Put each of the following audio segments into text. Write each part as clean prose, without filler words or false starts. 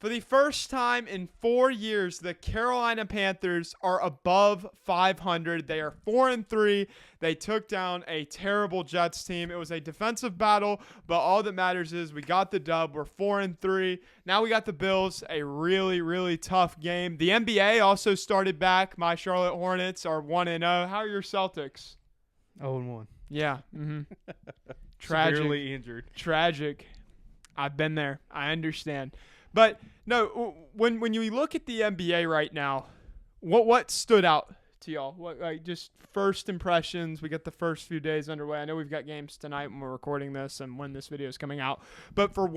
For the first time in 4 years, the Carolina Panthers are above 500. They are 4-3. They took down a terrible Jets team. It was a defensive battle, but all that matters is we got the dub. We're 4-3. Now we got the Bills, a really, really tough game. The NBA also started back. My Charlotte Hornets are 1-0. How are your Celtics? 0-1. Yeah. Tragic. Severely injured. Tragic. I've been there. I understand. But no, when you look at the NBA right now, what stood out to y'all? What, like, just first impressions? We got the first few days underway. I know we've got games tonight when we're recording this and when this video is coming out. But for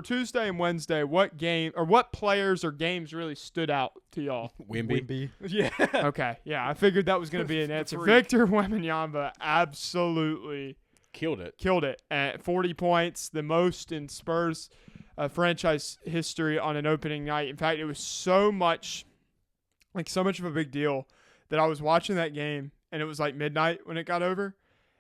Tuesday and Wednesday, what game or what players or games really stood out to y'all? Wemby. Yeah. Okay, yeah, I figured that was going to be an answer. Victor Wembanyama absolutely Killed it at 40 points, the most in Spurs franchise history on an opening night. In fact, it was so much of a big deal that I was watching that game and it was like midnight when it got over.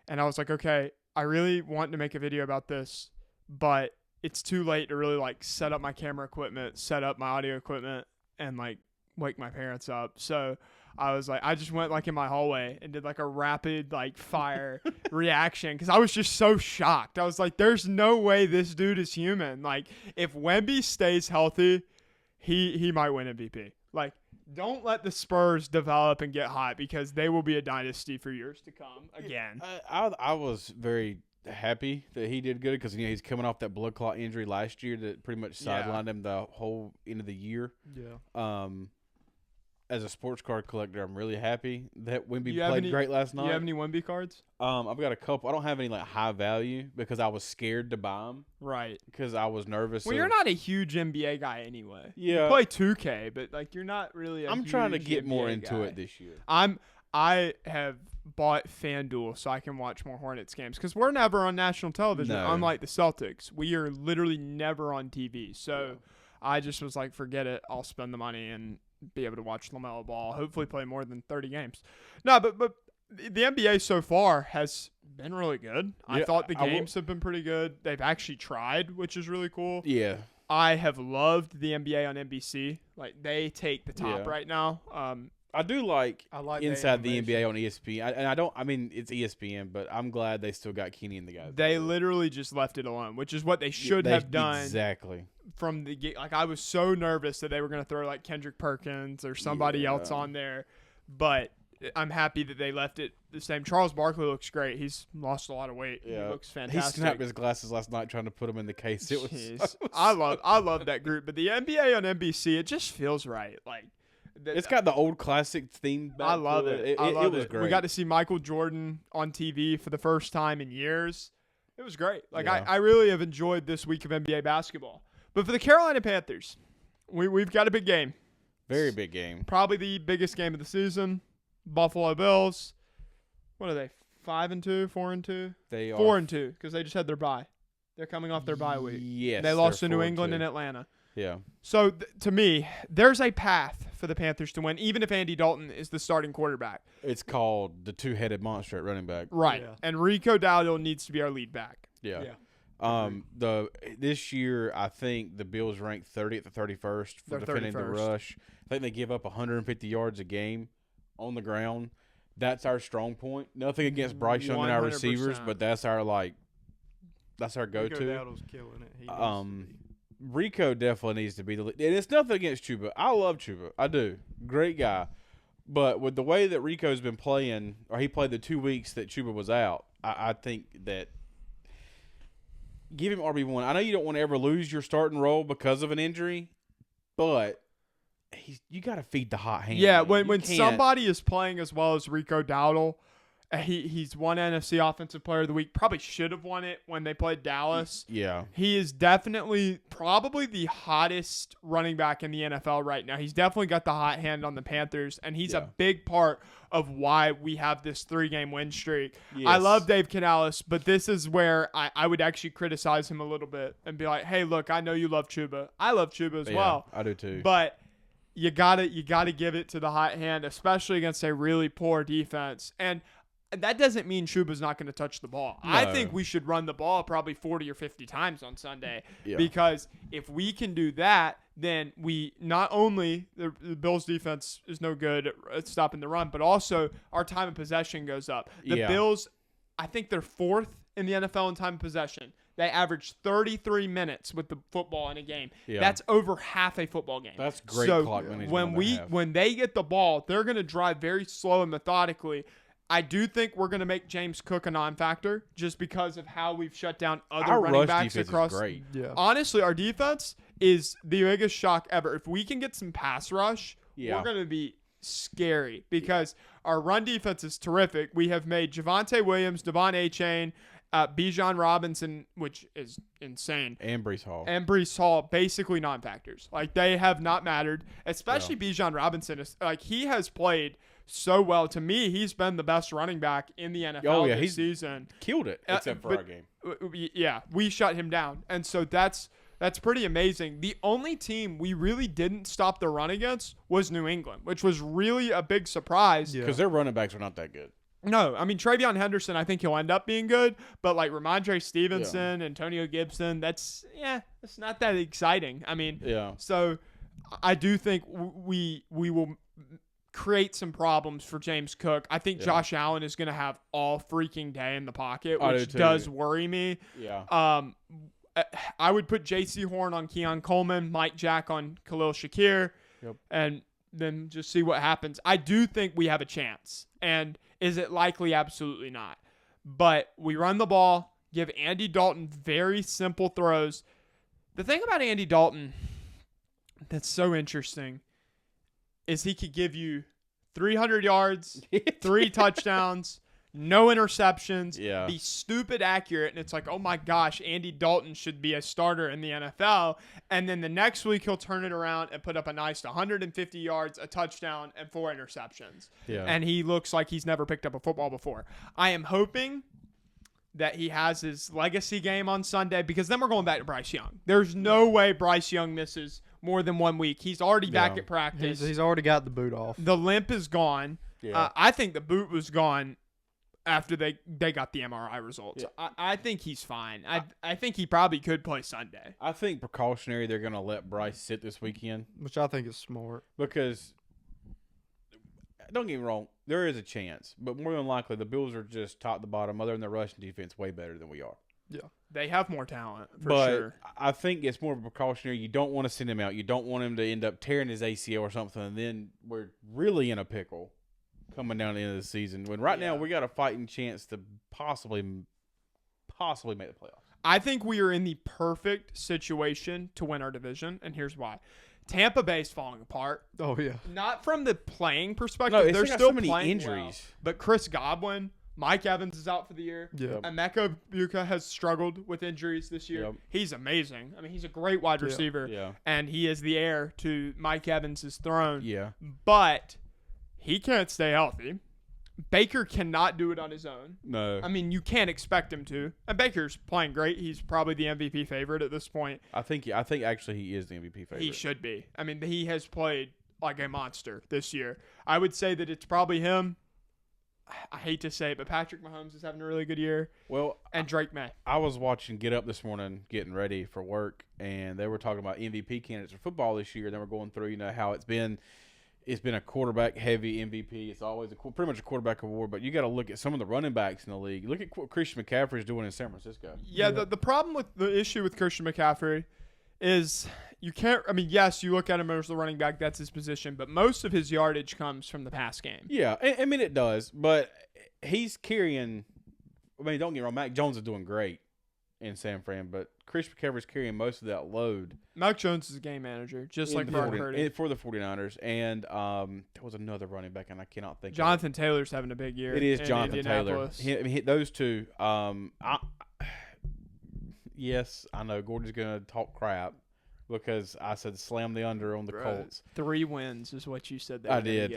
And I was like, okay, I really want to make a video about this, but it's too late to really like set up my camera equipment, set up my audio equipment, and like wake my parents up. So I was like, I just went like in my hallway and did like a rapid like fire reaction because I was just so shocked. I was like, there's no way this dude is human. Like if Wemby stays healthy, he might win MVP. Like don't let the Spurs develop and get hot because they will be a dynasty for years to come again. I was very happy that he did good because he's coming off that blood clot injury last year that pretty much sidelined him the whole end of the year. Yeah. As a sports card collector, I'm really happy that Wemby played great last night. You have any Wemby cards? I've got a couple. I don't have any like high value because I was scared to buy them. Right. Because I was nervous. Well, you're not a huge NBA guy anyway. Yeah. You play 2K, but like you're not really I'm trying to get NBA more into guy. it this year. I have bought FanDuel so I can watch more Hornets games because we're never on national television, unlike the Celtics. We are literally never on TV. So I just was like, forget it. I'll spend the money and be able to watch LaMelo Ball, hopefully play more than 30 games. No, but the NBA so far has been really good. I thought the games have been pretty good. They've actually tried, which is really cool. Yeah. I have loved the NBA on NBC. Like, they take the top right now. I do like Inside the animation. NBA on ESPN. I mean, it's ESPN, but I'm glad they still got Kenny and the guys. They literally just left it alone, which is what they should have done. Exactly. From the like, I was so nervous that they were going to throw like Kendrick Perkins or somebody else on there, but I'm happy that they left it the same. Charles Barkley looks great. He's lost a lot of weight. Yeah. He looks fantastic. He snapped his glasses last night trying to put them in the case. It was. I love that group, but the NBA on NBC, it just feels right. Like. It's got the old classic theme. I love it. It was great. We got to see Michael Jordan on TV for the first time in years. It was great. Like I really have enjoyed this week of NBA basketball. But for the Carolina Panthers, we've got a big game. Very big game. Probably the biggest game of the season. Buffalo Bills. What are they? 5-2, 4-2? They are 4-2 because they just had their bye. They're coming off their bye week. Yes, they lost to New England and Atlanta. Yeah. So, to me, there's a path for the Panthers to win, even if Andy Dalton is the starting quarterback. It's called the two-headed monster at running back. Right. Yeah. And Rico Dowdle needs to be our lead back. Yeah. Yeah. This year, I think the Bills ranked 30th to 31st for defending the rush. I think they give up 150 yards a game on the ground. That's our strong point. Nothing against Bryce Young and our receivers, but that's our go-to. Rico Dowdle's killing it. He Rico definitely needs to be the lead. And it's nothing against Chuba. I love Chuba. I do. Great guy. But with the way that Rico's been playing, or he played the 2 weeks that Chuba was out, I think that give him RB1. I know you don't want to ever lose your starting role because of an injury, but you got to feed the hot hand. Yeah, when somebody is playing as well as Rico Dowdle, he's won NFC Offensive Player of the Week. Probably should have won it when they played Dallas. Yeah. He is definitely probably the hottest running back in the NFL right now. He's definitely got the hot hand on the Panthers, and he's a big part of why we have this 3-game win streak. Yes. I love Dave Canales, but this is where I would actually criticize him a little bit and be like, hey, look, I know you love Chuba. I love Chuba as well. I do too. But you gotta give it to the hot hand, especially against a really poor defense. And that doesn't mean Chuba's not going to touch the ball. No. I think we should run the ball probably 40 or 50 times on Sunday Yeah. because if we can do that, then we not only the Bills defense is no good at stopping the run, but also our time of possession goes up. The Bills, I think they're 4th in the NFL in time of possession. They average 33 minutes with the football in a game. Yeah. That's over half a football game. That's great clock management. When they get the ball, they're going to drive very slow and methodically. I do think we're going to make James Cook a non-factor just because of how we've shut down other Our running rush backs defense across. is great. Yeah. Honestly, our defense is the biggest shock ever. If we can get some pass rush, Yeah. we're going to be scary because our run defense is terrific. We have made Javonte Williams, Devon Achane, Bijan Robinson, which is insane, And Brees Hall. and Brees Hall basically non-factors. Like, they have not mattered, especially Bijan Robinson. Like, he has played so well. To me, he's been the best running back in the NFL this season. Killed it, except for our game. Yeah, we shut him down. And so that's pretty amazing. The only team we really didn't stop the run against was New England, which was really a big surprise. Because their running backs are not that good. No, I mean, Travion Henderson, I think he'll end up being good, but like Ramondre Stevenson, Antonio Gibson, that's not that exciting. I mean, so I do think we will create some problems for James Cook. I think Josh Allen is going to have all freaking day in the pocket, which does worry me. Yeah. I would put J.C. Horn on Keon Coleman, Mike Jack on Khalil Shakir, and then just see what happens. I do think we have a chance. And is it likely? Absolutely not. But we run the ball, give Andy Dalton very simple throws. The thing about Andy Dalton that's so interesting is he could give you 300 yards, 3 touchdowns, no interceptions, be stupid accurate, and it's like, oh my gosh, Andy Dalton should be a starter in the NFL. And then the next week he'll turn it around and put up a nice 150 yards, a touchdown, and 4 interceptions. Yeah. And he looks like he's never picked up a football before. I am hoping that he has his legacy game on Sunday because then we're going back to Bryce Young. There's no way Bryce Young misses more than 1 week. He's already back at practice. He's already got the boot off. The limp is gone. Yeah. I think the boot was gone after they got the MRI results. Yeah. I think he's fine. I think he probably could play Sunday. I think precautionary they're going to let Bryce sit this weekend. Which I think is smart. Because, don't get me wrong, there is a chance. But more than likely, the Bills are just top to bottom, other than their rushing defense, way better than we are. Yeah. They have more talent, for but sure. I think it's more of a precautionary. You don't want to send him out. You don't want him to end up tearing his ACL or something, and then we're really in a pickle coming down the end of the season. When right now we got a fighting chance to possibly make the playoffs. I think we are in the perfect situation to win our division, and here's why. Tampa Bay's falling apart. Oh, yeah. Not from the playing perspective. No, they're got still so many playing injuries. well, but Chris Godwin, Mike Evans is out for the year. Yeah. Emeka Buka has struggled with injuries this year. Yep. He's amazing. I mean, he's a great wide receiver. Yeah. And he is the heir to Mike Evans' throne. Yeah. But he can't stay healthy. Baker cannot do it on his own. No. I mean, you can't expect him to. And Baker's playing great. He's probably the MVP favorite at this point. I think actually he is the MVP favorite. He should be. I mean, he has played like a monster this year. I would say that it's probably him. I hate to say it, but Patrick Mahomes is having a really good year. Well, and Drake May. I was watching Get Up this morning, getting ready for work, and they were talking about MVP candidates for football this year. They were going through, how it's been a quarterback-heavy MVP. It's always pretty much a quarterback award, but you got to look at some of the running backs in the league. Look at what Christian McCaffrey is doing in San Francisco. Yeah, the problem with the issue with Christian McCaffrey is you can't – I mean, yes, you look at him as the running back. That's his position, but most of his yardage comes from the pass game. Yeah, I mean it does, but he's carrying – I mean, don't get me wrong, Mac Jones is doing great in San Fran, but Chris McCaffrey's carrying most of that load. Mac Jones is a game manager, just like Brock Purdy. For the 49ers. And there was another running back, and I cannot think Jonathan Taylor's having a big year. It is Jonathan Taylor. Those two. Yes, I know Gordon's going to talk crap because I said slam the under on the Colts. 3 wins is what you said. I did.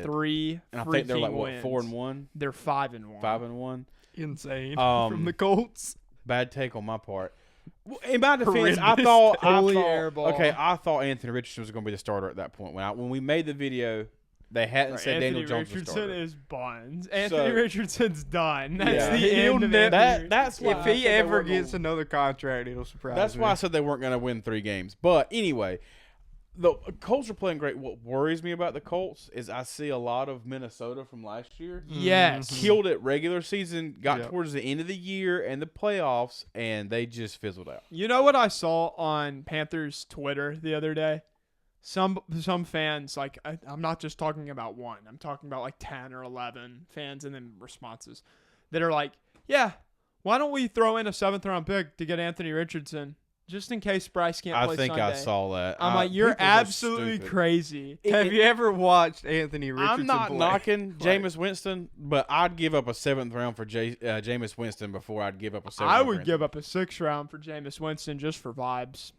3 and I think they're like, wins. 4-1? They're 5-1. 5-1? Insane. From the Colts. Bad take on my part. In my defense, I thought Anthony Richardson was going to be the starter at that point. When we made the video They hadn't said Anthony Daniel Jones was Richardson starter. is buns. Anthony Richardson's done. That's Yeah. the He'll end of never- Anthony That's why If I said he they ever weren't gonna- gets another contract, it'll surprise That's me. why I said they weren't going to win 3 games. But anyway, the Colts are playing great. What worries me about the Colts is I see a lot of Minnesota from last year. Yes. Killed it regular season, got Yep. towards the end of the year and the playoffs, and they just fizzled out. You know what I saw on Panthers Twitter the other day? Some fans, like I'm not just talking about one. I'm talking about like 10 or 11 fans and then responses that are like, yeah, why don't we throw in a 7th-round pick to get Anthony Richardson just in case Bryce can't play I think Sunday? I saw that. I'm like, you're people are absolutely stupid. crazy. Have you ever watched Anthony Richardson I'm not play? knocking Like, Jameis Winston, but I'd give up a 7th round for Jameis Winston before I'd give up a 7th I round. would give up a 6th round for Jameis Winston just for vibes.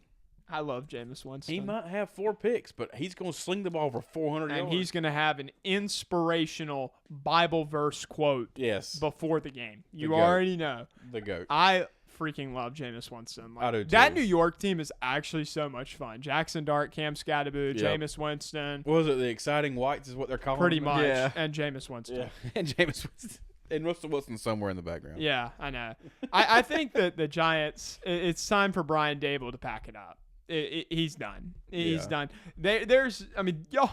I love Jameis Winston. He might have 4 picks, but he's going to sling the ball for 400 and yards. he's going to have an inspirational Bible verse quote yes, before the game. You goat. already know. the GOAT. I freaking love Jameis Winston. Like, I do too. That New York team is actually so much fun. Jackson Dart, Cam Scadaboo, Yep. Jameis Winston, What was it? The exciting whites is what they're calling pretty them? much, Yeah. and Jameis Winston. Yeah, and Jameis Winston. And Russell Wilson somewhere in the background. Yeah, I know. I think that the Giants, it's time for Brian Dable to pack it up. He's done. He's Yeah. done. There's, I mean, y'all,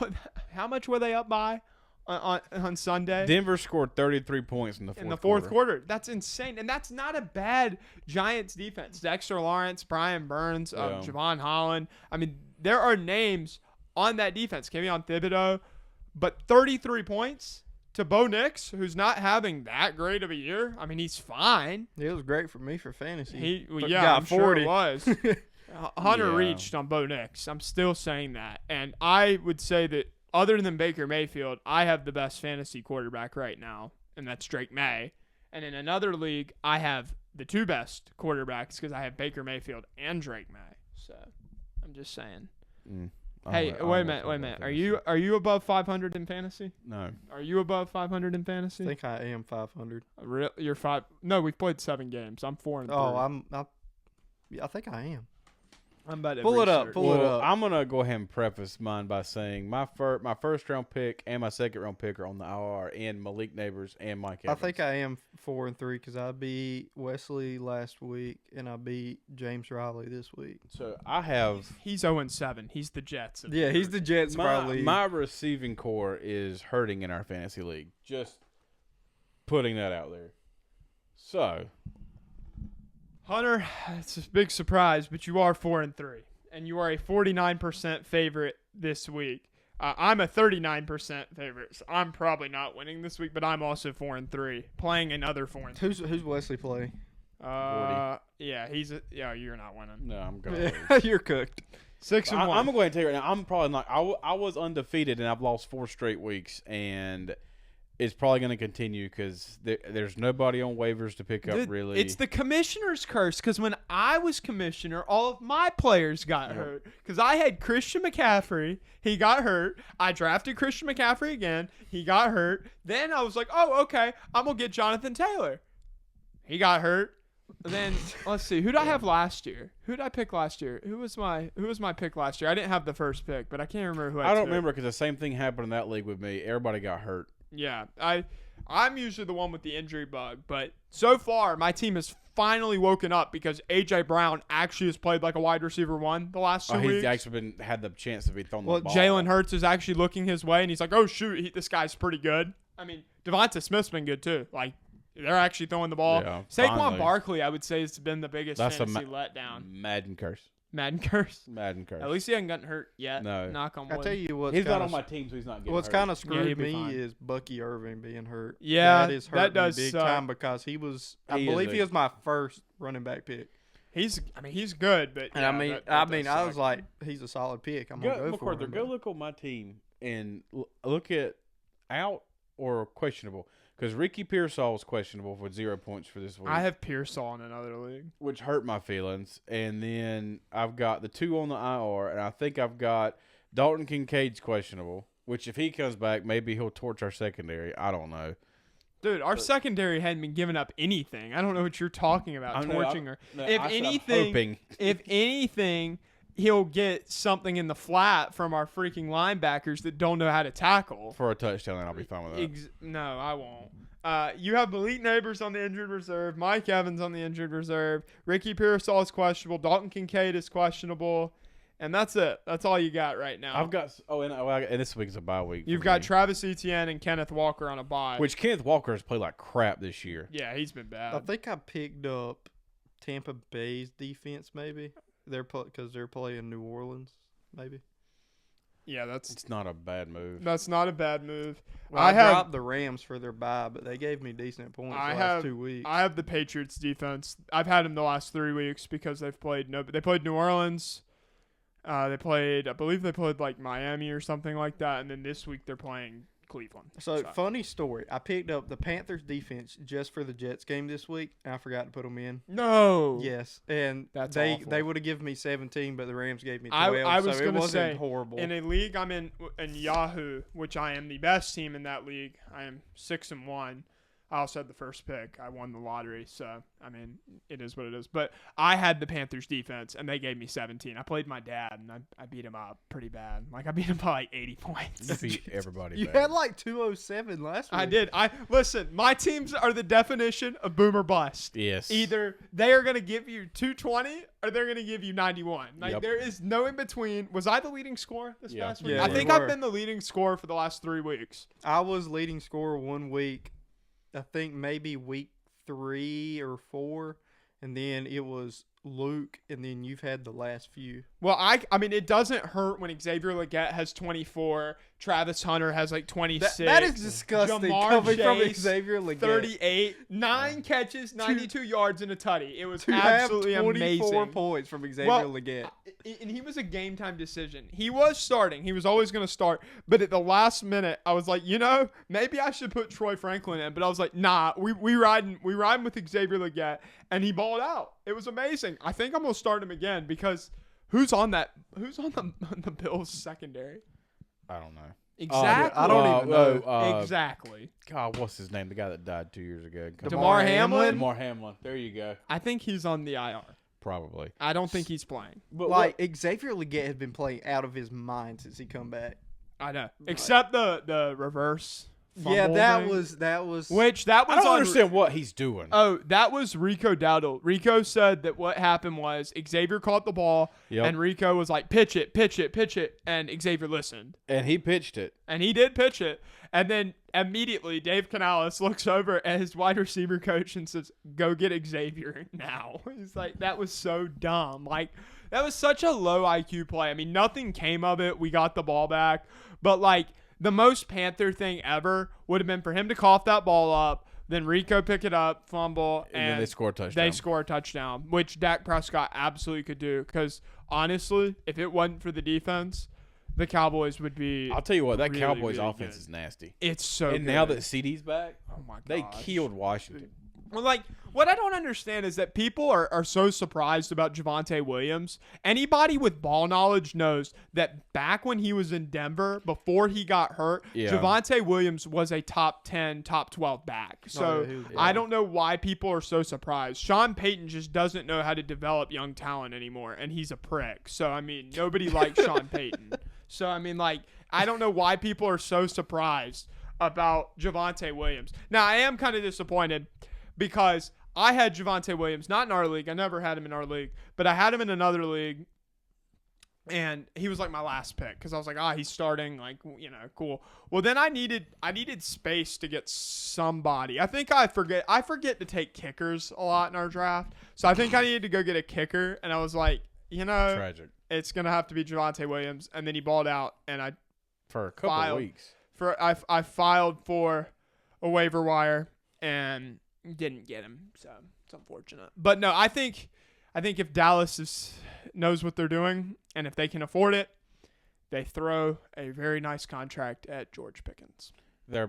how much were they up by on Sunday? Denver scored 33 points in the fourth In the fourth quarter. That's insane. And that's not a bad Giants defense. Dexter Lawrence, Brian Burns, Yeah. Javon Holland. I mean, there are names on that defense. Kevion Thibodeau. But 33 points to Bo Nix, who's not having that great of a year. I mean, he's fine. It was great for me for fantasy. But Yeah, got I'm sure 40. it was. Hunter Yeah. reached on Bo Nix. I'm still saying that. And I would say that other than Baker Mayfield, I have the best fantasy quarterback right now, and that's Drake May. And in another league, I have the 2 best quarterbacks because I have Baker Mayfield and Drake May. So I'm just saying. Hey, wait a minute. Are you above 500 in fantasy? No. Are you above 500 in I fantasy? think I am 500. You're 5. No, we've played 7 games. I'm 4 and 3. Oh, I think I am. I'm about to Pull it up, research. pull it Well, up. I'm gonna go ahead and preface mine by saying my first round pick and my second round pick are on the IR, and Malik Neighbors and Mike I Evans. think I am 4 and 3 because I beat Wesley last week and I beat James Riley this week. So I have He's 0-7. He's the Jets. Yeah, he's the Jets probably. my receiving core is hurting in our fantasy league. Just putting that out there. So Hunter, it's a big surprise, but you are 4 and 3, and you are a 49% favorite this week. I'm a 39% favorite, so I'm probably not winning this week, but I'm also 4 and 3, playing another 4 and 3. Who's Wesley play? Yeah, you're not winning. no, I'm going. You're cooked. 6 and 1. I'm going to tell you right now. I'm probably not. I was undefeated and I've lost 4 straight weeks, and it's probably going to continue because there's nobody on waivers to pick up. Dude, Really, it's the commissioner's curse because when I was commissioner, all of my players got hurt because I had Christian McCaffrey. He got hurt. I drafted Christian McCaffrey again. He got hurt. Then I was like, oh, okay, I'm going to get Jonathan Taylor. He got hurt. Then let's see. Who did I have last year? Who did I pick last year? Who was my pick last year? I didn't have the first pick, but I can't remember who I I don't took. remember because the same thing happened in that league with me. Everybody got hurt. Yeah, I'm usually the one with the injury bug, but so far my team has finally woken up because A.J. Brown actually has played like a wide receiver 1 the last 2 He's weeks. actually had the chance to be thrown Well, the ball. Jalen Hurts is actually looking his way, and he's like, oh, shoot, this guy's pretty good. I mean, Devonta Smith's been good too. Like, they're actually throwing the ball. Yeah, Saquon finally. Barkley, I would say, has been the biggest That's a fantasy letdown. Madden curse. Madden curse. Madden curse. At least he hasn't gotten hurt yet. No. Knock on I wood. tell you what's He's not kinda on my team, so he's not getting What's hurt. kind of he'll screwed be me fine. is Bucky Irving being hurt. Yeah, that is that hurting does me big suck. time because he was. I He is believe a- he was my first running back pick, He's good, but and yeah, I mean, that I does was suck. like, he's a solid pick. I'm gonna go for him. Go look on my team and look at out or questionable because Ricky Pearsall was questionable with 0 points for this week. I have Pearsall in another league. which hurt my feelings. And then I've got the 2 on the IR, and I think I've got Dalton Kincaid's questionable, which if he comes back, maybe he'll torch our secondary. I don't know. Dude, our secondary hadn't been giving up anything. I don't know what you're talking about, torching her. No, If I said I'm anything, hoping. if anything, he'll get something in the flat from our freaking linebackers that don't know how to tackle. For a touchdown, then I'll be fine with that. No, I won't. You have Malik Neighbors on the injured reserve, Mike Evans on the injured reserve, Ricky Pearsall is questionable, Dalton Kincaid is questionable, and that's it. That's all you got right now. I've got and this week's a bye week. You've got Travis Etienne and Kenneth Walker on a bye. which Kenneth Walker has played like crap this year. Yeah, he's been bad. I think I picked up Tampa Bay's defense maybe. Because they're playing New Orleans maybe. Yeah, It's not a bad move. that's not a bad move. Well, I dropped the Rams for their bye, but they gave me decent points the last 2 weeks. I have the Patriots defense. I've had them the last 3 weeks because they played New Orleans. I believe they played like Miami or something like that, and then this week they're playing Cleveland. So funny story. I picked up the Panthers defense just for the Jets game this week, and I forgot to put them in. No. Yes, and That's they awful. would have given me 17, but the Rams gave me 12. I was so it gonna wasn't say, horrible. In a league I'm in Yahoo, which I am the best team in that league. I am 6-1. I also had the first pick. I won the lottery, so I mean it is what it is. But I had the Panthers defense, and they gave me 17. I played my dad, and I beat him up pretty bad. Like I beat him by like 80 points. You beat everybody. You bad. had like 207 last week. I did. Listen. My teams are the definition of boom or bust. Yes. Either they are going to give you 220 or they're going to give you 91. Like Yep. there is no in between. Was I the leading scorer this Yeah. past week? Yeah, I you think were. I've been the leading scorer for the last 3 weeks. I was leading scorer 1 week. I think maybe week 3 or 4, and then it was Luke, and then you've had the last few. Well, I mean, it doesn't hurt when Xavier Legette has 24, Travis Hunter has like 26. That is disgusting Jamar coming from Chase, Xavier Legette. 38, 9 catches, 92 yards, and a tutty. It was To absolutely have 24 amazing. points from Xavier Well, Legette. And he was a game time decision. He was starting. He was always going to start. But at the last minute, I was like, maybe I should put Troy Franklin in. But I was like, nah, we riding with Xavier Legette, and he balled out. It was amazing. I think I'm gonna start him again because who's on the Bills secondary? I don't know. Exactly. I don't even know. Exactly. God, what's his name? The guy that died 2 years ago. DeMar Hamlin? DeMar Hamlin. There you go. I think he's on the IR. Probably. I don't think he's playing. But Like Xavier Legette has been playing out of his mind since he come back. I know. Except the reverse. Yeah, fumble that thing, was which that was I don't on- understand what he's doing. Oh, that was Rico Dowdle. Rico said that what happened was Xavier caught the ball, Yep. and Rico was like, pitch it, and Xavier listened. And he pitched it. And he did pitch it. And then immediately Dave Canales looks over at his wide receiver coach and says, go get Xavier now. He's like, that was so dumb. Like, that was such a low IQ play. I mean, nothing came of it. We got the ball back. But, like, the most Panther thing ever would have been for him to cough that ball up, then Rico pick it up, fumble, And then they score a touchdown. They score a touchdown, which Dak Prescott absolutely could do. Because, honestly, if it wasn't for the defense, the Cowboys would be. I'll tell you what, that really, Cowboys really offense good. is nasty. It's so And good. now that CD's back, oh my they gosh. killed Washington. Well, like, what I don't understand is that people are so surprised about Javonte Williams. Anybody with ball knowledge knows that back when he was in Denver, before he got hurt, Yeah. Javonte Williams was a top 10, top 12 back. So I don't know why people are so surprised. Sean Payton just doesn't know how to develop young talent anymore, and he's a prick. So, I mean, nobody likes Sean Payton. So, I mean, like, I don't know why people are so surprised about Javonte Williams. Now, I am kind of disappointed because I had Javonte Williams, not in our league. I never had him in our league, but I had him in another league, and he was like my last pick because I was like, he's starting, like, cool. Well, then I needed space to get somebody. I think I forget to take kickers a lot in our draft, so I think I needed to go get a kicker, and I was like, Tragic. it's gonna have to be Javonte Williams, and then he balled out, and I For a couple of weeks. I filed for a waiver wire and didn't get him, so it's unfortunate. But no, I think if Dallas knows what they're doing and if they can afford it, they throw a very nice contract at George Pickens. I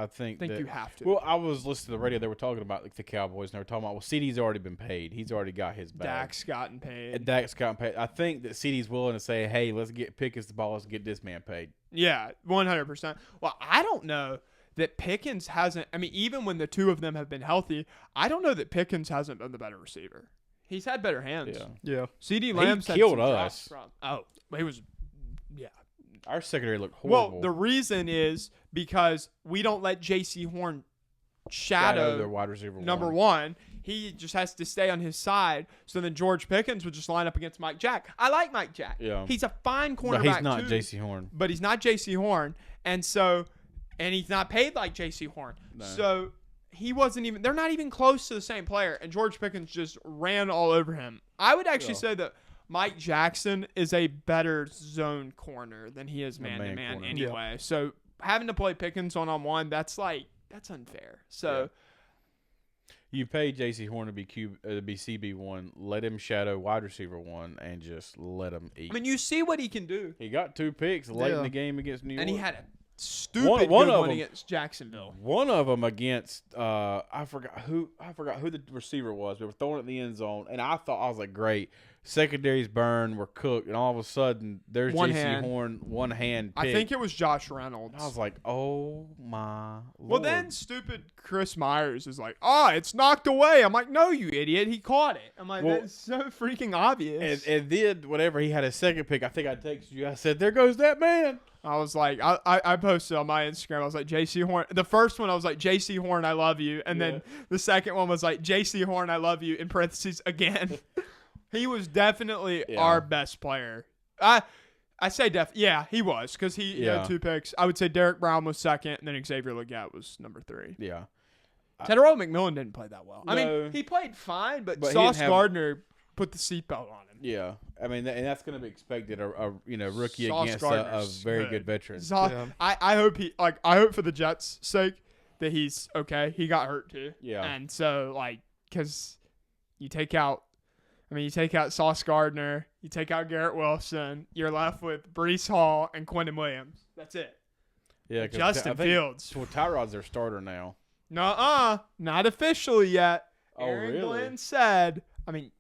think You have to. Well, I was listening to the radio. They were talking about like the Cowboys, and they were talking about, well, CD's already been paid. He's already got his bag. Dak's gotten paid. And Dak's gotten paid. I think that CD's willing to say, hey, let's get Pickens the ball. Let's get this man paid. Yeah, 100%. Well, I don't know that Pickens hasn't. I mean, even when the two of them have been healthy, I don't know that Pickens hasn't been the better receiver. He's had better hands. Yeah. Yeah. CD Lamb's had killed some drops us. from- Oh, he was. Yeah. Our secondary looked horrible. Well, the reason is because we don't let J.C. Horn shadow their wide receiver number one. He just has to stay on his side. So then George Pickens would just line up against Mike Jack. I like Mike Jack. Yeah. He's a fine cornerback, But he's not too, J.C. Horn. But he's not J.C. Horn. And he's not paid like J.C. Horn. No. So he wasn't even – they're not even close to the same player. And George Pickens just ran all over him. I would actually say that Mike Jackson is a better zone corner than he is man-to-man corner. anyway. So having to play Pickens one-on-one, that's unfair. So – You pay J.C. Horn to be CB1, let him shadow wide receiver 1, and just let him eat. I mean, you see what he can do. He got 2 picks late in the game against New York. And he had a stupid One good of one them- against Jacksonville. One of them against I forgot who the receiver was. They were throwing it in the end zone, and I was like, great. Secondary's burned, we're cooked, and all of a sudden there's One J.C. hand. Horn, one hand pick. I think it was Josh Reynolds. I was like, oh my well, Lord. then stupid Chris Myers is like, it's knocked away. I'm like, no, you idiot. He caught it. I'm like, Well, that's so freaking obvious. And then whenever he had his second pick, I think I texted you. I said, there goes that man. I was like, I posted on my Instagram. I was like, J.C. Horn. The first one, I was like, J.C. Horn, I love you. And then the second one was like, J.C. Horn, I love you, in parentheses, again. He was definitely our best player. I say yeah, he was, because he had 2 picks. I would say Derek Brown was second, and then Xavier Legette was number 3. Yeah. Tedero McMillan didn't play that well. I No. mean, he played fine, but But he Sauce didn't have- Gardner put the seatbelt on him. Yeah. I mean, and that's going to be expected, a rookie Sauce against a Gardner's very good. good veteran. I hope I hope for the Jets' sake that he's okay. He got hurt too. Yeah. And so because you take out Sauce Gardner, you take out Garrett Wilson, you're left with Breece Hall and Quentin Williams. That's it. Yeah, 'cause Justin I think Fields. Tyrod's their starter now. Nuh-uh. Not officially yet. Oh, Aaron really? Glenn said, I mean,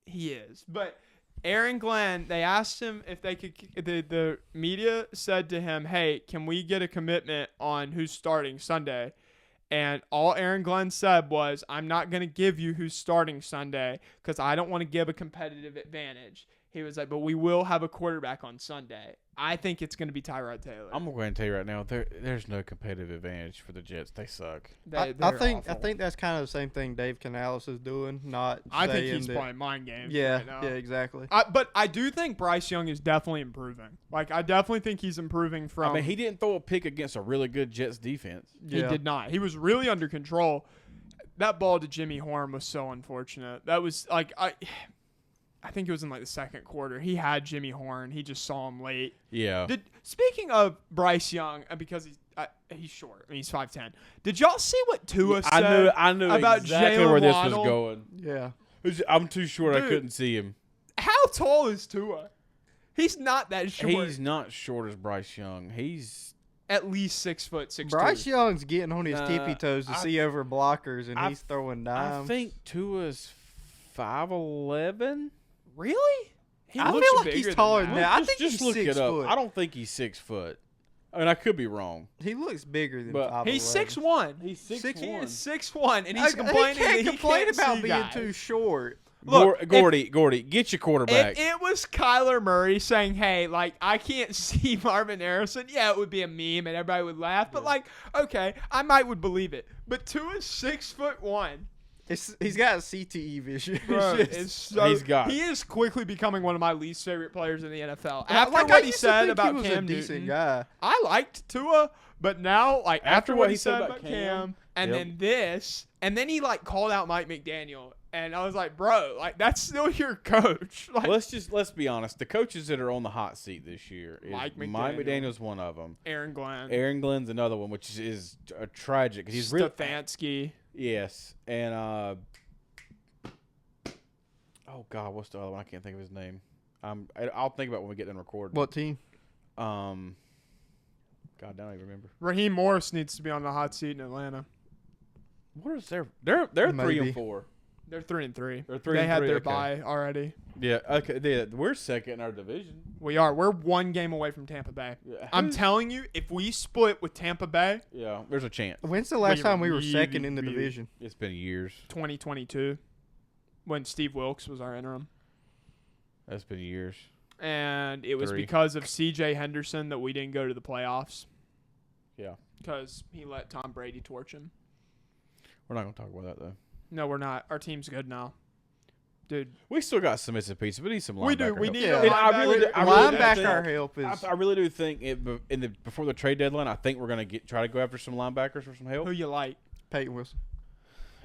he is. But Aaron Glenn, they asked him if they could, the media said to him, hey, can we get a commitment on who's starting Sunday? And all Aaron Glenn said was, I'm not going to give you who's starting Sunday because I don't want to give a competitive advantage. He was like, but we will have a quarterback on Sunday. I think it's going to be Tyrod Taylor. I'm going to tell you right now, there's no competitive advantage for the Jets. They suck. I They're think awful. that's kind of the same thing Dave Canales is doing. I think saying he's that, playing mind games Yeah, right now. yeah, exactly. But I do think Bryce Young is definitely improving. Like, I definitely think he's improving from. I mean, he didn't throw a pick against a really good Jets defense. He did not. He was really under control. That ball to Jimmy Horn was so unfortunate. That was like I think it was in like the second quarter. He had Jimmy Horn. He just saw him late. Yeah. Speaking of Bryce Young, because he's short. I mean, he's 5'10". Did y'all see what Tua said? I knew about exactly Jalen where this Waddle? was going. Yeah. I'm too short. Dude. I couldn't see him. How tall is Tua? He's not that short. He's not short as Bryce Young. He's at least 6 foot 6'2". Bryce Young's getting on his Nah, tippy toes to see over blockers, and he's throwing dimes. I think Tua's 5'11". Really? He I looks feel like bigger he's than taller that. than that. I Just- think just he's look 6 it up. foot. I don't think he's 6 foot. I mean, I could be wrong. He looks bigger than But 5'11". He's 6'1". He's He 6'1". is 6'1", and he's He complaining can't that he complain can't about see being guys. too short. Look, Gordy, get your quarterback. If it was Kyler Murray saying, hey, like, I can't see Marvin Harrison, yeah, it would be a meme and everybody would laugh. But, like, okay, I would believe it. But Tua's 6'1". He's got CTE vision. Bro, It's just- it's so, He is quickly becoming one of my least favorite players in the NFL. I- After like, I what he used to said think about he was Cam a decent Newton, guy. I liked Tua, but now, like, after what he said about Cam, Cam and yep. then this, and then he, like, called out Mike McDaniel. And I was like, bro, like, that's still your coach. Like, Let's be honest. The coaches that are on the hot seat this year is Mike Mike McDaniel. McDaniel's one of them. Aaron Glenn. Aaron Glenn's another one, which is tragic. He's really Stefanski. yes, and oh God, what's the other one? I can't think of his name. I'll think about it when we get done recording. What team? God, I don't even remember. Raheem Morris needs to be on the hot seat in Atlanta. What is their? They're 3-4. They're 3-3. They're 3-3. They had their okay. bye already. Yeah. Okay. Yeah, we're second in our division. We are. We're one game away from Tampa Bay. Yeah. I'm telling you, if we split with Tampa Bay, Yeah. There's a chance. When's the last time we were really, second in the really- division? It's been years. 2022. when Steve Wilkes was our interim. That's been years. And it was 3. because of C.J. Henderson that we didn't go to the playoffs. Yeah. Because he let Tom Brady torch him. We're not going to talk about that, though. No, we're not. Our team's good now. Dude. We still got some missing pieces. We need some linebacker We do. We help. need Yeah. a And linebacker. linebacker help is. I really do think before the trade deadline, I think we're going to try to go after some linebackers for some help. Who you like? Payton Wilson.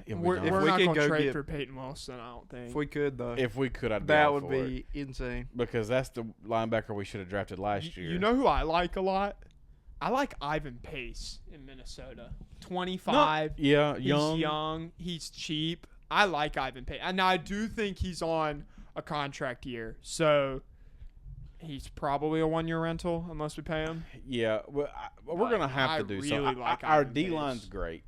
Yeah, We're don't. If not we could going to go trade get- for Peyton Wilson, I don't think. If we could, though, If we could, I'd be that all would for it. be insane. Because that's the linebacker we should have drafted last year. You know who I like a lot? I like Ivan Pace in Minnesota. 25. Yeah, He's young. young. He's cheap. I like Ivan Pace. And I do think he's on a contract year. So he's probably a 1-year rental unless we pay him. Yeah, well, we're going to have I to do really something. like Our Ivan D-line's Pace. great.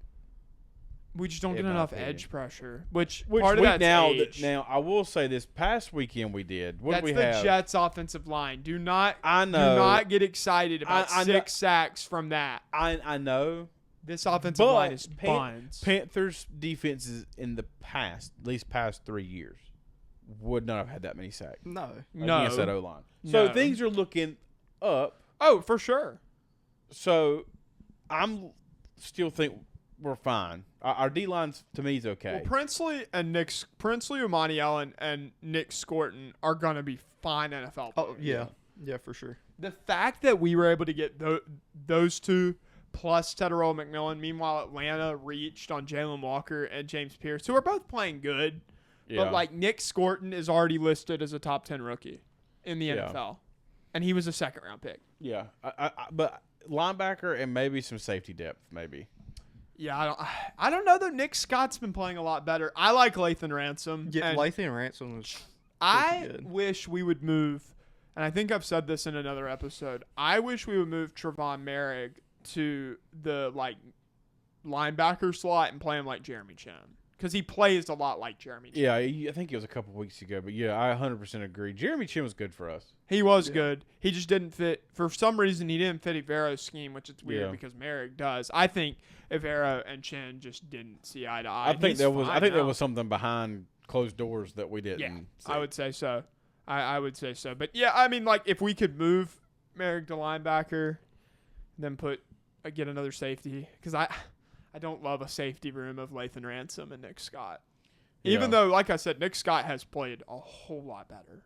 We just don't In get my enough opinion. edge pressure. Which Which part of week that's age. now, I will say this past weekend we did. What That's did we the have? Jets' offensive line. Do not I know. Do not get excited about I know- 6 sacks from that. I know. This offensive But line is buns. Panthers defenses in the past, at least past 3 years, would not have had that many sacks No. against that No. O-line. So No. things are looking up. Oh, for sure. So I'm still think we're fine. Our D-line's, to me, is okay. Well, Princely, Amani Allen, and Nick Scorton are going to be fine NFL players. Oh, yeah. Yeah, for sure. The fact that we were able to get those two plus Tedero McMillan, meanwhile Atlanta reached on Jalen Walker and James Pierce, who are both playing good, Yeah. but like Nick Scorton is already listed as a top 10 rookie in the Yeah. NFL, and he was a second-round pick. Yeah. But linebacker and maybe some safety depth, maybe. Yeah, I don't know though. Nick Scott's been playing a lot better. I like Lathan Ransom. Yeah, and Lathan Ransom was. I good. wish we would move, and I think I've said this in another episode. I wish we would move Trevon Merrick to the like linebacker slot and play him like Jeremy Chin, because he plays a lot like Jeremy Chin. Yeah, I think it was a couple weeks ago, but yeah, I 100% agree. Jeremy Chin was good for us. He was Yeah. good. He just didn't fit. For some reason, he didn't fit Ivero's scheme, which is weird Yeah. because Merrick does. I think Ivero and Chin just didn't see eye to eye. I think He's there was fine there now. was something behind closed doors that we didn't. Yeah, see. I would say so. I would say so. But yeah, I mean, like if we could move Merrick to linebacker, then get another safety, because I don't love a safety room of Lathan Ransom and Nick Scott. Even Yeah. though, like I said, Nick Scott has played a whole lot better.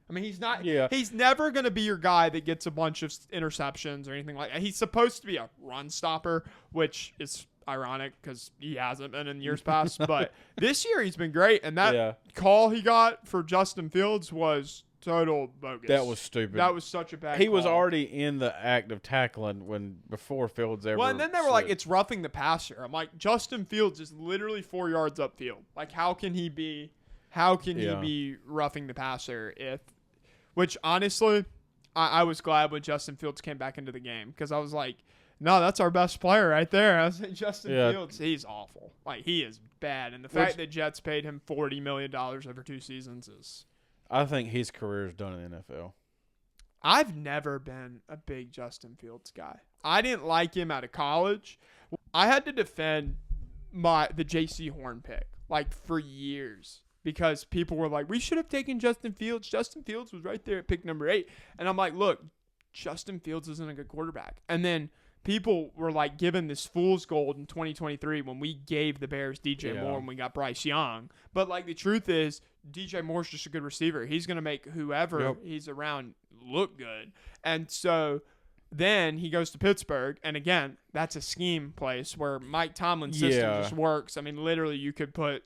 I mean, he's not. Yeah. He's never going to be your guy that gets a bunch of interceptions or anything like that. He's supposed to be a run stopper, which is ironic because he hasn't been in years past. But this year he's been great, and that Yeah. call he got for Justin Fields was total bogus. That was stupid. That was such a bad. He was call. already in the act of tackling before Fields ever. Well, and then they were like, slid. "It's roughing the passer." I'm like, Justin Fields is literally 4 yards upfield. Like, how can he be? How can Yeah. he be roughing the passer? Which honestly, I was glad when Justin Fields came back into the game, because I was like, "No, that's our best player right there." I was like, Justin Yeah. Fields, he's awful. Like, he is bad, and the fact that Jets paid him $40 million over 2 seasons is. I think his career is done in the NFL. I've never been a big Justin Fields guy. I didn't like him out of college. I had to defend the J.C. Horn pick like for years, because people were like, "We should have taken Justin Fields. Justin Fields was right there at pick number 8." And I'm like, "Look, Justin Fields isn't a good quarterback." And then people were like given this fool's gold in 2023 when we gave the Bears DJ Yeah. Moore and we got Bryce Young. But like the truth is, DJ Moore's just a good receiver. He's going to make whoever Yep. he's around look good. And so then he goes to Pittsburgh, and again, that's a scheme place where Mike Tomlin's system Yeah. just works. I mean, literally you could put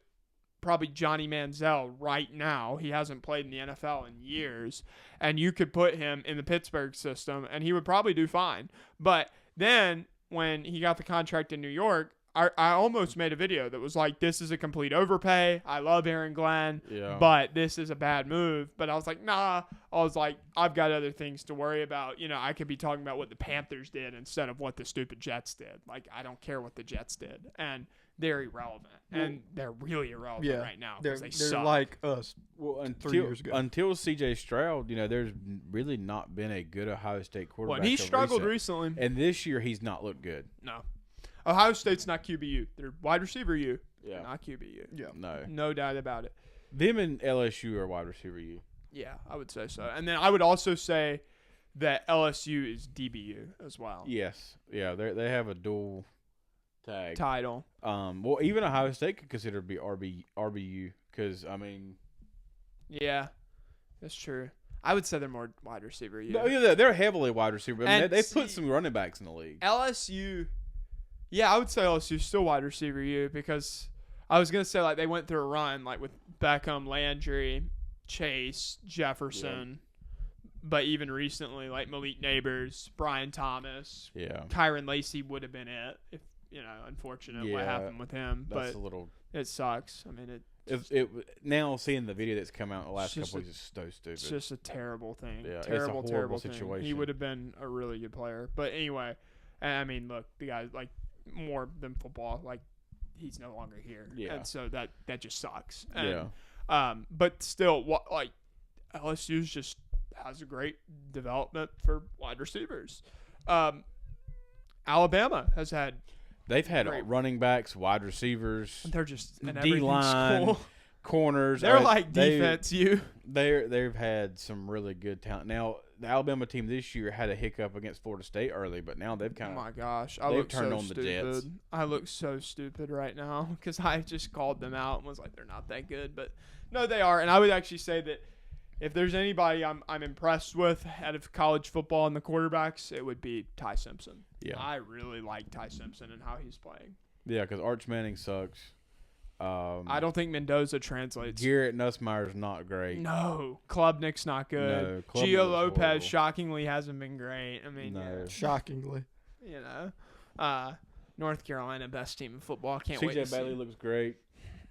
probably Johnny Manziel right now. He hasn't played in the NFL in years, and you could put him in the Pittsburgh system and he would probably do fine. But then when he got the contract in New York, I almost made a video that was like, "This is a complete overpay. I love Aaron Glenn, Yeah. but this is a bad move." But I was like, nah. I was like, I've got other things to worry about. You know, I could be talking about what the Panthers did instead of what the stupid Jets did. Like, I don't care what the Jets did. And they're irrelevant. And they're really irrelevant Yeah, right now they're because they suck. like us. Well, 3 years ago. until C.J. Stroud, there's really not been a good Ohio State quarterback. Well, and he of struggled recent. recently. And this year, he's not looked good. No. Ohio State's not QBU. They're wide receiver U. Yeah. Not QBU. Yeah. No. No doubt about it. Them and LSU are wide receiver U. Yeah, I would say so. And then I would also say that LSU is DBU as well. Yes. Yeah, they have a dual tag. Title. Well, even Ohio State could consider to be RBU because, I mean. Yeah, that's true. I would say they're more wide receiver. No, yeah, they're heavily wide receiver. I mean, And they put some running backs in the league. LSU, yeah, I would say LSU still wide receiver U because I was gonna say like they went through a run like with Beckham, Landry, Chase, Jefferson, but even recently like Malik Neighbors, Brian Thomas, Yeah, Kyron Lacey would have been it if unfortunate what Yeah, happened with him, that's but a little. it sucks. I mean It now seeing the video that's come out in the last It's just couple weeks is so stupid. It's just a terrible thing. Yeah, it's a terrible, horrible terrible thing. He situation. would have been a really good player. But anyway, I mean, look, the guy, like, more than football, like, he's no longer here. Yeah. And so that just sucks. And, Yeah. But still, LSU just has a great development for wide receivers. Alabama has had. They've had Great. running backs, wide receivers, They're just in D everything line, school. corners. They're like defense. They've had some really good talent. Now the Alabama team this year had a hiccup against Florida State early, but now they've Oh kind of my gosh, I they've look turned so on the stupid. Jets. I look so stupid right now because I just called them out and was like, they're not that good, but no, they are. And I would actually say that if there's anybody I'm impressed with out of college football and the quarterbacks, it would be Ty Simpson. Yeah. I really like Ty Simpson and how he's playing. yeah, because Arch Manning sucks. I don't think Mendoza translates. Garrett Nussmeier's not great. No, Klubnik's not good. No, Klubnik Gio was Lopez horrible. shockingly hasn't been great. I mean, No. Shockingly. North Carolina, best team in football. Can't wait to CJ Bailey see. looks great.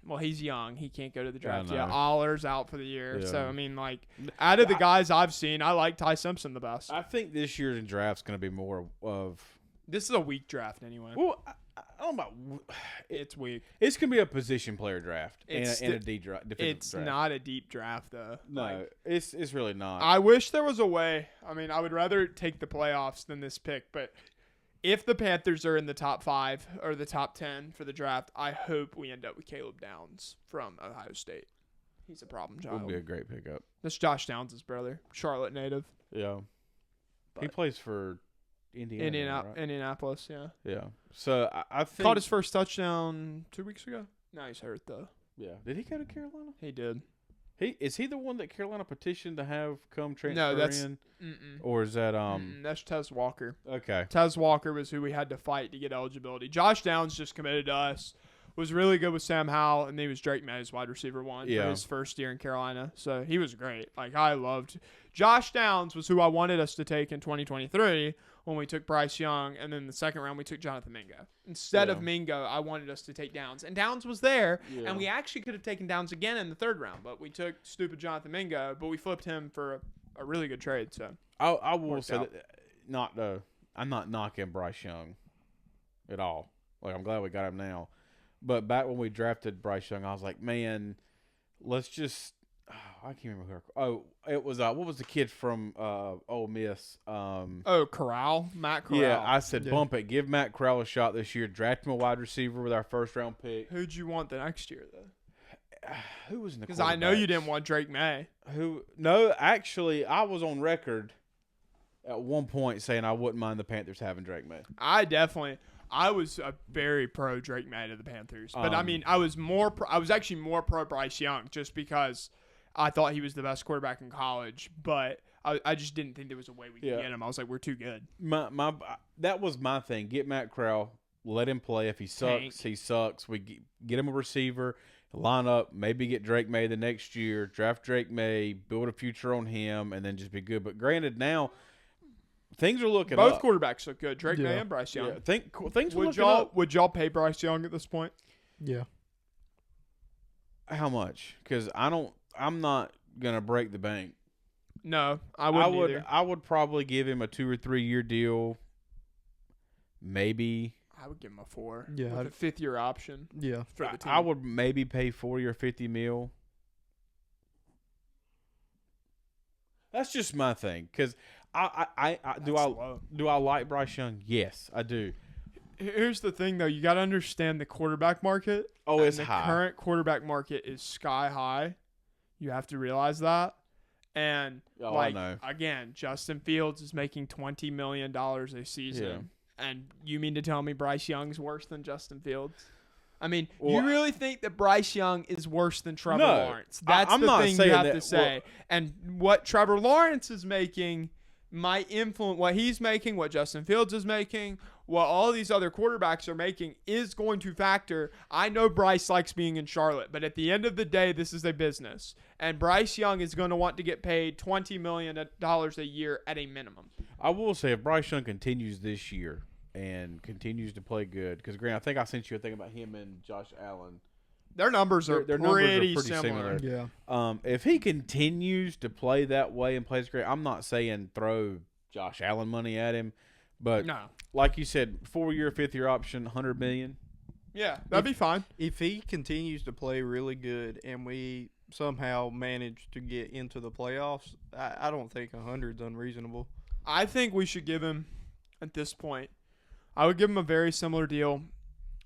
Well, he's young. He can't go to the draft I yet. know. Aller's out for the year. So, Yeah. I mean, like, out of the guys I've seen, I like Ty Simpson the best. I think this year's draft's going to be more of. This is a weak draft anyway. Well, I don't know about. It's weak. It's going to be a position player draft It's and a defensive It's draft. not a deep draft, though. No, Like, it's really not. I wish there was a way. I mean, I would rather take the playoffs than this pick, but if the Panthers are in the top 5 or the top 10 for the draft, I hope we end up with Caleb Downs from Ohio State. He's a problem child. Would be a great pickup. That's Josh Downs' brother, Charlotte native. Yeah, he But- plays for Indiana. Right? Indianapolis, yeah. Yeah. So I think. Caught his first touchdown 2 weeks ago. Now he's hurt though. Yeah. Did he go to Carolina? He did. Is he the one that Carolina petitioned to have come transfer No, that's in, mm-mm. or is that That's Tez Walker. Okay. Tez Walker was who we had to fight to get eligibility. Josh Downs just committed to us. Was really good with Sam Howell, and he was Drake May's wide receiver 1 Yeah. for his first year in Carolina. So he was great. Like, I loved Josh Downs was who I wanted us to take in 2023 when we took Bryce Young, and then the second round we took Jonathan Mingo. Instead of Yeah. Mingo, I wanted us to take Downs, and Downs was there, Yeah. and we actually could have taken Downs again in the third round, but we took stupid Jonathan Mingo, but we flipped him for a really good trade. So I will Worked say out. that I'm not knocking Bryce Young at all. Like, I'm glad we got him now. But back when we drafted Bryce Young, I was like, man, let's just. I can't remember who. It was what was the kid from Ole Miss? Corral, Matt Corral. Yeah, I said Yeah. bump it. Give Matt Corral a shot this year. Draft him a wide receiver with our first round pick. Who'd you want the next year though? Who was in the? Because I know you quarterbacks? didn't want Drake May. No, actually, I was on record at one point saying I wouldn't mind the Panthers having Drake May. I was a very pro Drake May to the Panthers, but I Um, mean, I was actually more pro Bryce Young just because I thought he was the best quarterback in college, but I just didn't think there was a way we could Yeah. get him. I was like, we're too good. That was my thing. Get Matt Corral, let him play. If he sucks, Tank. he sucks. We get him a receiver, line up, maybe get Drake May the next year, draft Drake May, build a future on him, and then just be good. But granted, now things are looking Both up. quarterbacks look good, Drake May Yeah. and Bryce Young. Yeah, things are Would looking up. y'all pay Bryce Young at this point? Yeah. How much? Because I'm not gonna break the bank. No, I wouldn't either. I would probably give him a 2 or 3 year deal. Maybe I would give him a 4. Yeah, with I'd- a 5th-year option Yeah. for the team. I would maybe pay 40 or 50 mil. That's just my thing. Because That's low. do I like Bryce Young? Yes, I do. Here's the thing, though. You got to understand the quarterback market. Oh, and it's the high. current quarterback market is sky high. You have to realize that. And Oh, I like know. again, Justin Fields is making $20 million a season. Yeah. And you mean to tell me Bryce Young's worse than Justin Fields? I mean, Well, you really think that Bryce Young is worse than Trevor No, Lawrence? That's I'm the not thing you saying have that- to say. well- And what Trevor Lawrence is making might influence what he's making, what Justin Fields is making, what all these other quarterbacks are making is going to factor. I know Bryce likes being in Charlotte, but at the end of the day, this is a business. And Bryce Young is going to want to get paid $20 million a year at a minimum. I will say if Bryce Young continues this year and continues to play good, because Grant, I think I sent you a thing about him and Josh Allen. Their numbers are Their numbers are pretty pretty similar. similar. Yeah. If he continues to play that way and plays great, I'm not saying throw Josh Allen money at him, but No. like you said, 4-year, 5th-year option, $100 million. Yeah, that'd be fine. If he continues to play really good and we somehow manage to get into the playoffs, I don't think 100's unreasonable. I think we should give him, at this point, I would give him a very similar deal,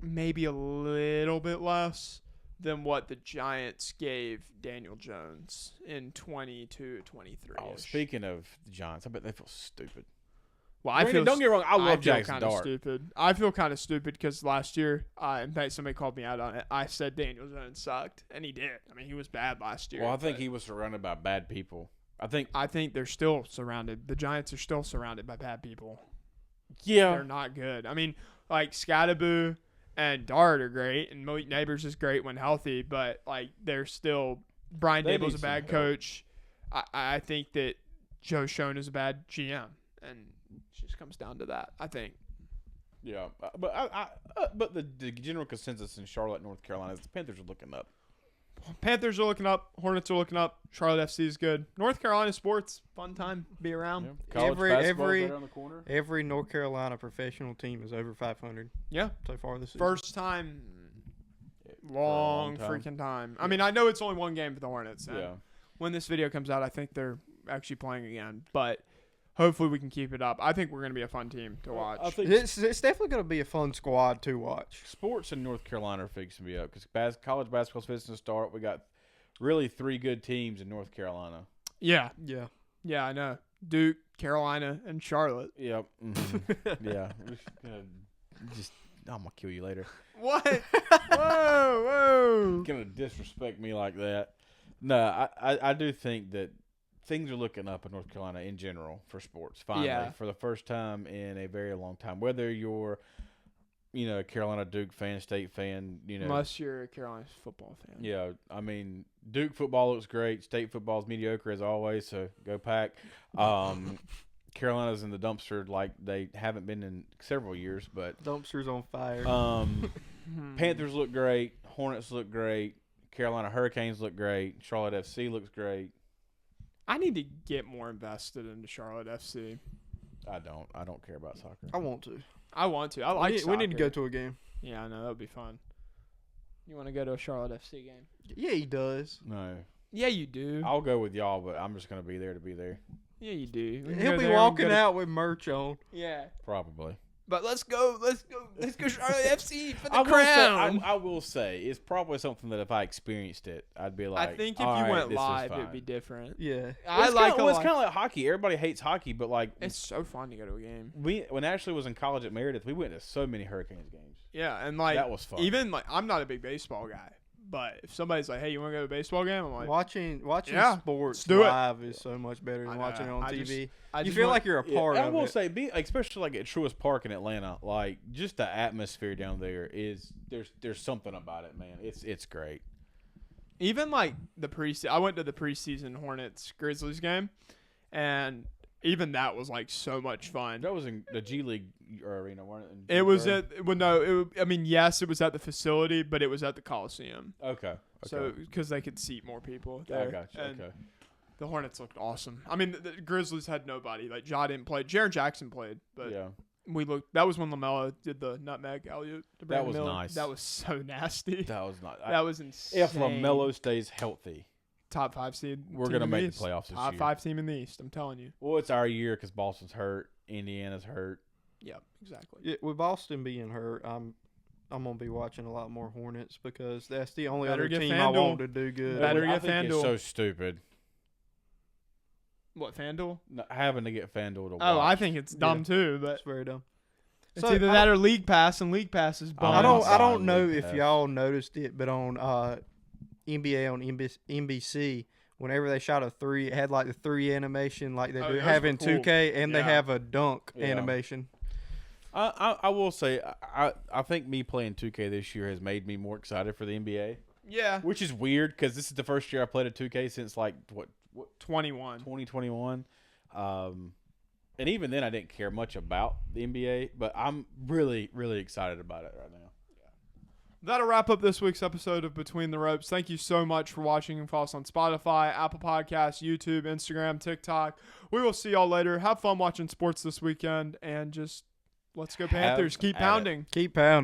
maybe a little bit less than what the Giants gave Daniel Jones in 22-23. Oh, speaking of the Giants, I bet they feel stupid. Well, I feel Don't get me wrong, I love feel Jackson kind of Dart. stupid. I feel kind of stupid because last year, in fact, somebody called me out on it. I said Daniel Jones sucked, and he did. I mean, he was bad last year. Well, I think but he was surrounded by bad people. I think they're still surrounded. The Giants are still surrounded by bad people. yeah. They're not good. I mean, like Scattaboo and Dart are great, and Malik Neighbors is great when healthy, but like they're still Brian They Dable's need a some bad help. coach. I think that Joe Schoen is a bad GM, and it just comes down to that. I think. Yeah, but the general consensus in Charlotte, North Carolina, is the Panthers are looking up. Panthers are looking up. Hornets are looking up. Charlotte FC is good. North Carolina sports, fun time, be around. Yeah. College basketball's right around the corner. Every North Carolina professional team is over 500 Yeah, so far this season. first time, For a long time. freaking time. I mean, I know it's only one game for the Hornets. And Yeah. when this video comes out, I think they're actually playing again. But hopefully we can keep it up. I think we're going to be a fun team to watch. I think It's definitely going to be a fun squad to watch. sports in North Carolina are fixing me up because college basketball's fixing to start. We got really 3 good teams in North Carolina. Yeah. Yeah. Yeah, I know. Duke, Carolina, and Charlotte. Yep. Mhm. Yeah. We should, I'm gonna kill you later. What? Whoa. Gonna disrespect me like that? No, I do think that things are looking up in North Carolina in general for sports. Finally, Yeah. for the first time in a very long time. Whether you're, a Carolina Duke fan, State fan, Unless you're a Carolina football fan. Yeah, I mean, Duke football looks great. State football is mediocre as always, so go Pack. Carolina's in the dumpster like they haven't been in several years, but Dumpster's on fire. Panthers look great. Hornets look great. Carolina Hurricanes look great. Charlotte FC looks great. I need to get more invested into Charlotte FC. I don't care about soccer. I want to. I want to. I like we need to go soccer. to a game. Yeah, I know. That would be fun. You want to go to a Charlotte FC game? Yeah, he does. No, Yeah, you do. I'll go with y'all, but I'm just gonna be there to be there. Yeah, you do. We can He'll go be there, walking we can go to- out with merch on. Yeah. Probably. But let's go Charlotte FC for the I will crown. say, I will say, it's probably something that if I experienced it, I'd be like, I think if "All you right, went this is live, it'd fine." be different. Yeah. I like it's a kind of like hockey. Everybody hates hockey, but like It's so fun to go to a game. when Ashley was in college at Meredith, we went to so many Hurricanes games. Yeah, and like That was fun. Even like I'm not a big baseball guy, but if somebody's like, "Hey, you want to go to a baseball game?" I'm like, Watching Yeah, sports let's do it. live is so much better I than know. watching it on I TV. I You just feel want- like you're a part I of will it. say, especially like at Truist Park in Atlanta, like just the atmosphere down there is there's something about it, man. It's great. even like the I went to the preseason Hornets Grizzlies game, and even that was like so much fun. That was in the G League arena, wasn't it? It was at I mean, yes, it was at the facility, but it was at the Coliseum. Okay. So because they could seat more people I there. got you. And Okay. the Hornets looked awesome. I mean, the Grizzlies had nobody. Like Ja didn't play. Jaron Jackson played, but Yeah. we looked. That was when LaMelo did the nutmeg alley-oop to Brandon was Miller. nice. That was so nasty. That was not. That was insane. If LaMelo stays healthy, top 5 seed, we're team gonna in make the East. playoffs this Top year. 5 team in the East. I'm telling you. Well, it's our year because Boston's hurt, Indiana's hurt. Yep, exactly. Yeah, with Boston being hurt, I'm gonna be watching a lot more Hornets because that's the only Better other get team I FanDuel. want to do good. Better I get think it's FanDuel. so stupid What, FanDuel? having to get FanDuel to watch. Oh, I think it's dumb Yeah. too, but It's very dumb. it's So, either that or League Pass, and League Pass is I'm I bums. not don't buying know League if Pass. y'all noticed it, but on NBA on NBC, whenever they shot a 3, it had like the 3 animation like they Oh, do those have were in cool. 2K, and they Yeah. have a dunk Yeah. animation. I will say I think me playing 2K this year has made me more excited for the NBA, Yeah. which is weird because this is the first year I played a 2K since like what 21. 2021. And even then I didn't care much about the NBA, but I'm really excited about it right now. That'll wrap up this week's episode of Between the Ropes. Thank you so much for watching and follow us on Spotify, Apple Podcasts, YouTube, Instagram, TikTok. We will see y'all later. Have fun watching sports this weekend, and just let's go Panthers. Keep at it. pounding. Keep pounding.